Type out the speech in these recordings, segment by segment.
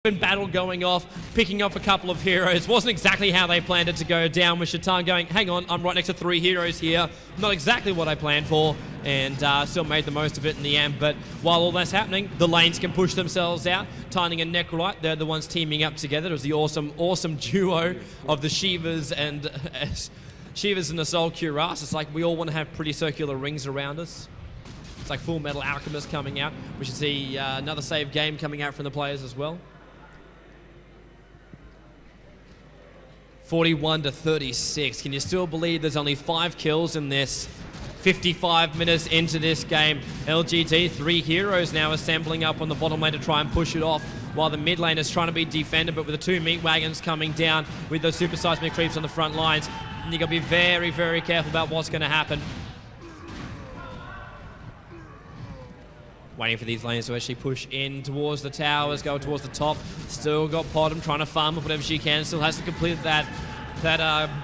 Battle going off, picking up a couple of heroes. Wasn't exactly how they planned it to go down, with Shaitan going, hang on, I'm right next to 3 heroes here. Not exactly what I planned for, and still made the most of it in the end. But while all that's happening, the lanes can push themselves out. Tiny and Necrolite, they're the ones teaming up together. It was the awesome duo of the Shivas and the Soul Cuirass. It's like we all want to have pretty circular rings around us. It's like Full Metal Alchemist coming out. We should see another save game coming out from the players as well. 41-36. Can you still believe there's only 5 kills in this? 55 minutes into this game. LGD, 3 heroes now assembling up on the bottom lane to try and push it off, while the mid lane is trying to be defended, but with the 2 meat wagons coming down with those super seismic creeps on the front lines, and you got to be very, very careful about what's going to happen. Waiting for these lanes to actually push in towards the towers, go towards the top. Still got Potom trying to farm up whatever she can. Still hasn't completed that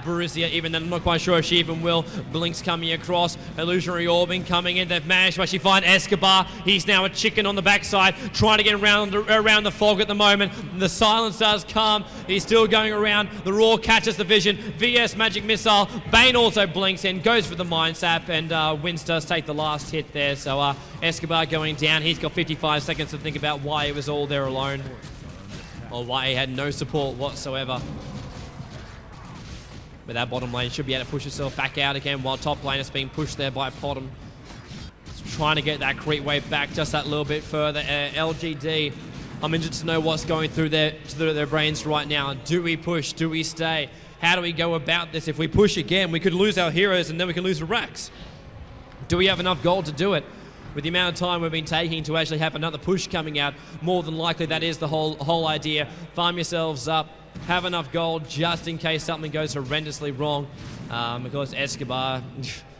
Borussia, even then I'm not quite sure if she even will. Blinks coming across, illusionary orbing coming in. They've managed to actually find Escobar. He's now a chicken on the backside, trying to get around the fog at the moment. The silence does come. He's still going around. The Roar catches the vision. VS Magic Missile. Bane also blinks in, goes for the Mind Sap, and Wins does take the last hit there. So Escobar going down. He's got 55 seconds to think about why he was all there alone, or why he had no support whatsoever. But that bottom lane should be able to push itself back out again, while top lane is being pushed there by Potom. Trying to get that creep wave back just that little bit further. LGD, I'm interested to know what's going through their brains right now. Do we push? Do we stay? How do we go about this? If we push again, we could lose our heroes and then we can lose the racks. Do we have enough gold to do it? With the amount of time we've been taking to actually have another push coming out, more than likely that is the whole idea. Farm yourselves up, have enough gold just in case something goes horrendously wrong. Because Escobar,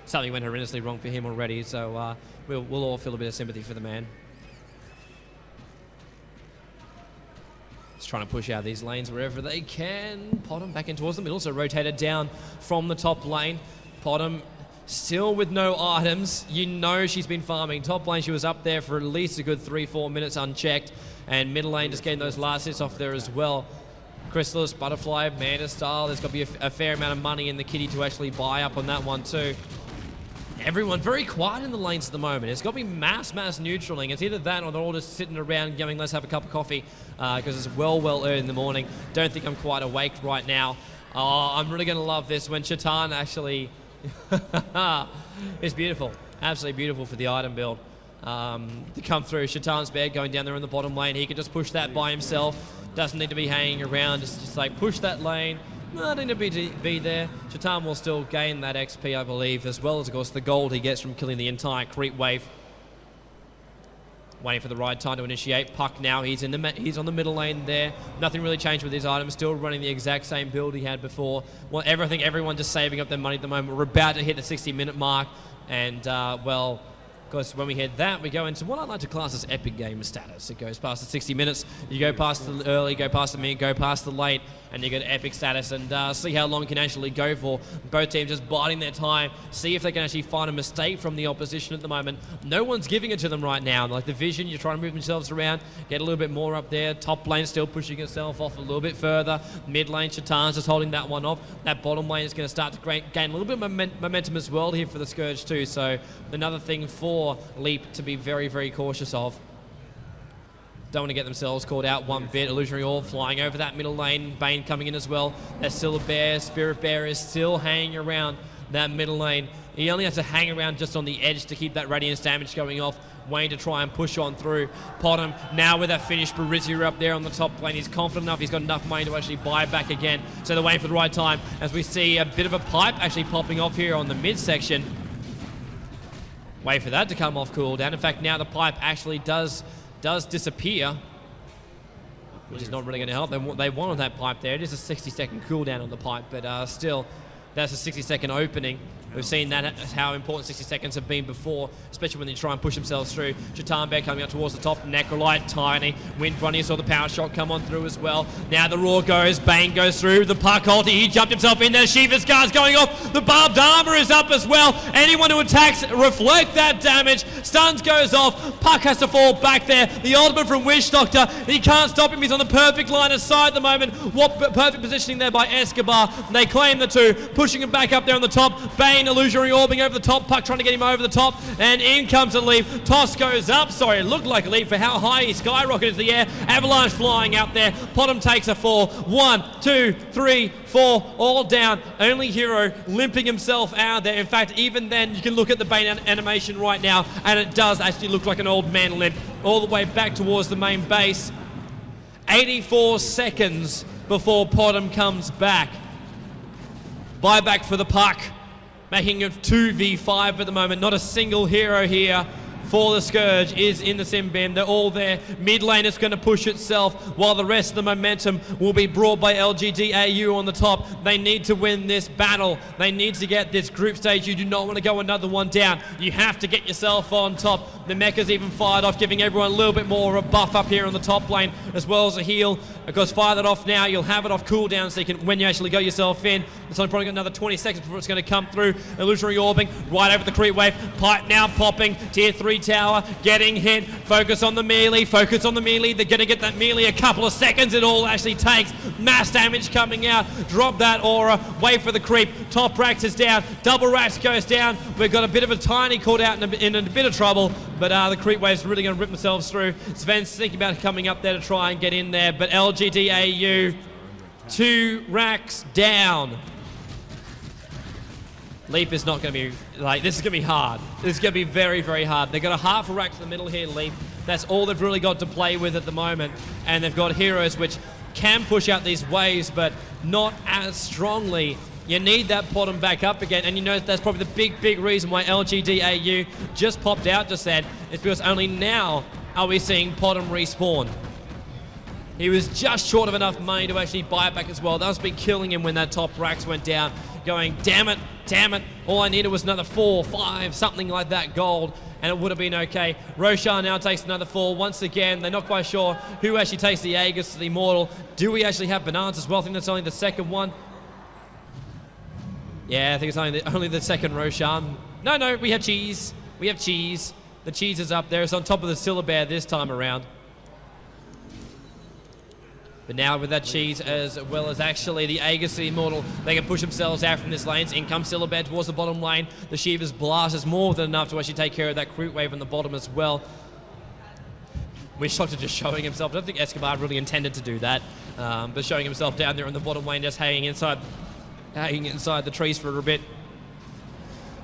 something went horrendously wrong for him already, so we'll all feel a bit of sympathy for the man. Just trying to push out these lanes wherever they can. Potom back in towards the middle, so rotated down from the top lane. Potom still with no items. You know she's been farming. Top lane, she was up there for at least a good 3-4 minutes unchecked. And middle lane just getting those last hits off there as well. Chrysalis, Butterfly, Mana style. There's got to be a fair amount of money in the kitty to actually buy up on that one too. Everyone very quiet in the lanes at the moment. It's got to be mass neutraling. It's either that or they're all just sitting around going, let's have a cup of coffee, because it's well early in the morning. Don't think I'm quite awake right now. I'm really going to love this when Shaitan actually... It's beautiful. Absolutely beautiful for the item build. To come through. Shaitan's bear going down there in the bottom lane. He can just push that by himself. Doesn't need to be hanging around. Just like push that lane. Not need to be there. Shaitan will still gain that XP, I believe, as well as, of course, the gold he gets from killing the entire creep wave. Waiting for the right time to initiate. Puck now, he's on the middle lane there. Nothing really changed with his items. Still running the exact same build he had before. Well, everyone just saving up their money at the moment. We're about to hit the 60-minute mark, and well, of course, when we hit that, we go into what I like to class as epic game status. It goes past the 60 minutes. You go past the early, go past the mid, go past the late, and you get epic status, and see how long it can actually go for. Both teams just biding their time, see if they can actually find a mistake from the opposition at the moment. No one's giving it to them right now. Like the vision, you're trying to move themselves around, get a little bit more up there. Top lane still pushing itself off a little bit further. Mid lane, Shaitan's just holding that one off. That bottom lane is going to start to gain a little bit of momentum as well here for the Scourge too. So another thing for Leap to be very, very cautious of. Don't want to get themselves caught out one bit. Illusionary Orb flying over that middle lane. Bane coming in as well. There's still a bear. Spirit Bear is still hanging around that middle lane. He only has to hang around just on the edge to keep that radiance damage going off. Waiting to try and push on through. Potom now with that finished Borussia up there on the top lane. He's confident enough. He's got enough money to actually buy back again. So they're waiting for the right time as we see a bit of a pipe actually popping off here on the midsection. Wait for that to come off cooldown. In fact, now the pipe actually does disappear, which is not really going to help. They wanted that pipe there. It is a 60-second cooldown on the pipe, but still, that's a 60-second opening. We've seen that, how important 60 seconds have been before, especially when they try and push themselves through. Chatan Bear coming up towards the top. Necrolite, Tiny. Wind running, saw the power shot come on through as well. Now the Roar goes. Bane goes through. The puck ulti. He jumped himself in there. Shiva's guard's going off. The barbed armor is up as well. Anyone who attacks, reflect that damage. Stuns goes off. Puck has to fall back there. The ultimate from Witch Doctor. He can't stop him. He's on the perfect line of sight at the moment. What perfect positioning there by Escobar. They claim the two. Pushing him back up there on the top. Bane illusionary orbing over the top. Puck trying to get him over the top. And in comes a leap. Toss goes up. Sorry, it looked like a leap for how high he skyrocketed into the air. Avalanche flying out there. Potom takes a fall. 1, 2, 3, 4. All down. Only Hero limping himself out there. In fact, even then, you can look at the Bane animation right now, and it does actually look like an old man limp all the way back towards the main base. 84 seconds before Potom comes back. Buyback for the puck, making it 2v5 at the moment. Not a single hero here for the Scourge is in the sim bin. They're all there. Mid lane is going to push itself while the rest of the momentum will be brought by LGDau on the top. They need to win this battle. They need to get this group stage. You do not want to go another one down. You have to get yourself on top. The Mecha's even fired off, giving everyone a little bit more of a buff up here on the top lane, as well as a heal. Of course, fire that off now. You'll have it off cooldown, so you can, when you actually go yourself in, it's only probably got another 20 seconds before it's going to come through. Illusionary orbing right over the creep wave. Pipe now popping. Tier 3 tower getting hit. Focus on the melee. Focus on the melee. They're going to get that melee a couple of seconds. It all actually takes. Mass damage coming out. Drop that aura. Wait for the creep. Top Rax is down. Double Rax goes down. We've got a bit of a tiny caught out in a bit of trouble, but the creep wave's really going to rip themselves through. Sven's thinking about coming up there to try and get in there, but LGDau 2 racks down. Leap is not going to be, like, this is going to be hard. This is going to be very, very hard. They've got a half a rack to the middle here, Leap. That's all they've really got to play with at the moment. And they've got heroes which can push out these waves, but not as strongly. You need that bottom back up again, and you know that's probably the big reason why LGDau just popped out just then. It's because only now are we seeing Potom respawn. He was just short of enough money to actually buy it back as well. That was been killing him when that top racks went down, going, damn it, all I needed was another 4, 5, something like that gold, and it would have been okay. Roshan now takes another fall. Once again, they're not quite sure who actually takes the Aegis to the Immortal. Do we actually have bananas as well? I think that's only the second one. Yeah, I think it's only the second Roshan. No, we have cheese. We have cheese. The cheese is up there. It's on top of the Syllabear this time around. But now with that cheese, as well as actually the Aegis the Immortal, they can push themselves out from this lane. In comes Syllabear towards the bottom lane. The Shiva's Blast is more than enough to actually take care of that creep wave on the bottom as well. Witch Doctor just showing himself. I don't think Escobar really intended to do that, but showing himself down there on the bottom lane, just hanging inside the trees for a bit.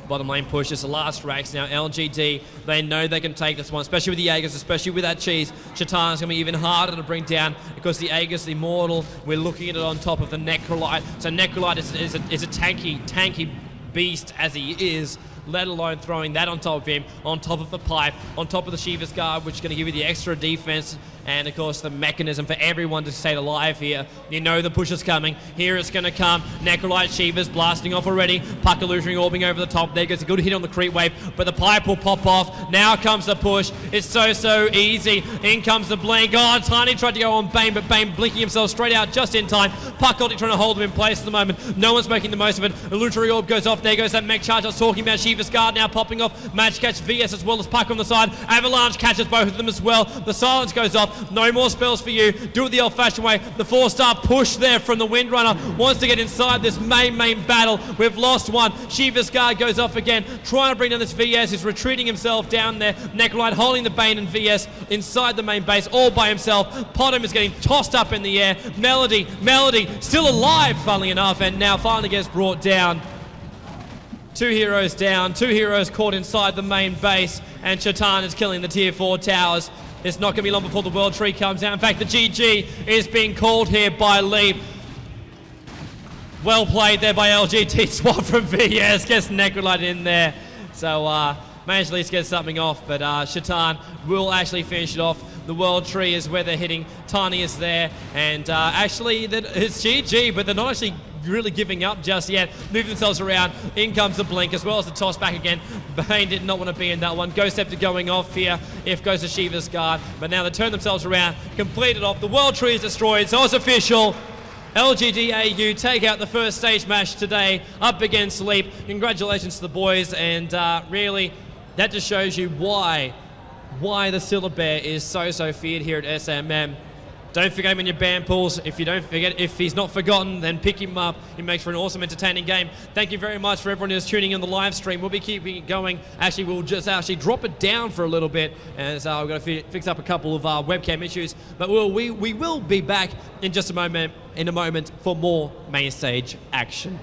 Bottom lane push is the last racks now. LGD, they know they can take this one, especially with the Aegis, especially with that cheese. Chatan is going to be even harder to bring down because the Aegis, the Immortal, we're looking at it on top of the Necrolite. So Necrolite is a tanky beast as he is, let alone throwing that on top of him, on top of the pipe, on top of the Shiva's Guard, which is going to give you the extra defense, and of course the mechanism for everyone to stay alive here. You know the push is coming. Here it's going to come. Necrolite Shiva's blasting off already. Puck illusionary orbing over the top. There goes a good hit on the creep wave, but the pipe will pop off. Now comes the push. It's so easy. In comes the blink. Oh, Tiny tried to go on Bane, but Bane blinking himself straight out just in time. Puck ulti trying to hold him in place at the moment. No one's making the most of it. Illusionary orb goes off. There goes that mech charge I was talking about. Shiva's Guard now popping off. Match catch VS as well as Puck on the side. Avalanche catches both of them as well. The silence goes off. No more spells for you. Do it the old-fashioned way. The 4-star push there from the Windrunner wants to get inside this main battle. We've lost one. Shiva's Guard goes off again, trying to bring down this VS. He's retreating himself down there. Necrolite holding the Bane and VS inside the main base all by himself. Potom is getting tossed up in the air. Melody still alive, funnily enough, and now finally gets brought down. 2 heroes down, 2 heroes caught inside the main base, and Chatan is killing the tier 4 towers. It's not going to be long before the World Tree comes out. In fact, the GG is being called here by Leap. Well played there by LGT. Swap from VS, gets Necrolite in there. So managed to at least get something off, but Chatan will actually finish it off. The World Tree is where they're hitting. Tiny is there, and actually it's GG, but they're not actually really giving up just yet. Move themselves around. In comes the blink as well as the toss back again. Bane did not want to be in that one. Ghost Scepter going off here if goes to Shiva's guard. But now they turn themselves around, complete it off. The World Tree is destroyed, so it's official. LGDau take out the first stage match today up against Leap. Congratulations to the boys, and really that just shows you why the Silver Bear is so feared here at SMM. Don't forget him in your ban pools. If he's not forgotten, then pick him up. He makes for an awesome, entertaining game. Thank you very much for everyone who's tuning in the live stream. We'll be keeping it going. Actually, we'll just drop it down for a little bit, as we've got to fix up a couple of webcam issues. But we will be back in just a moment for more main stage action.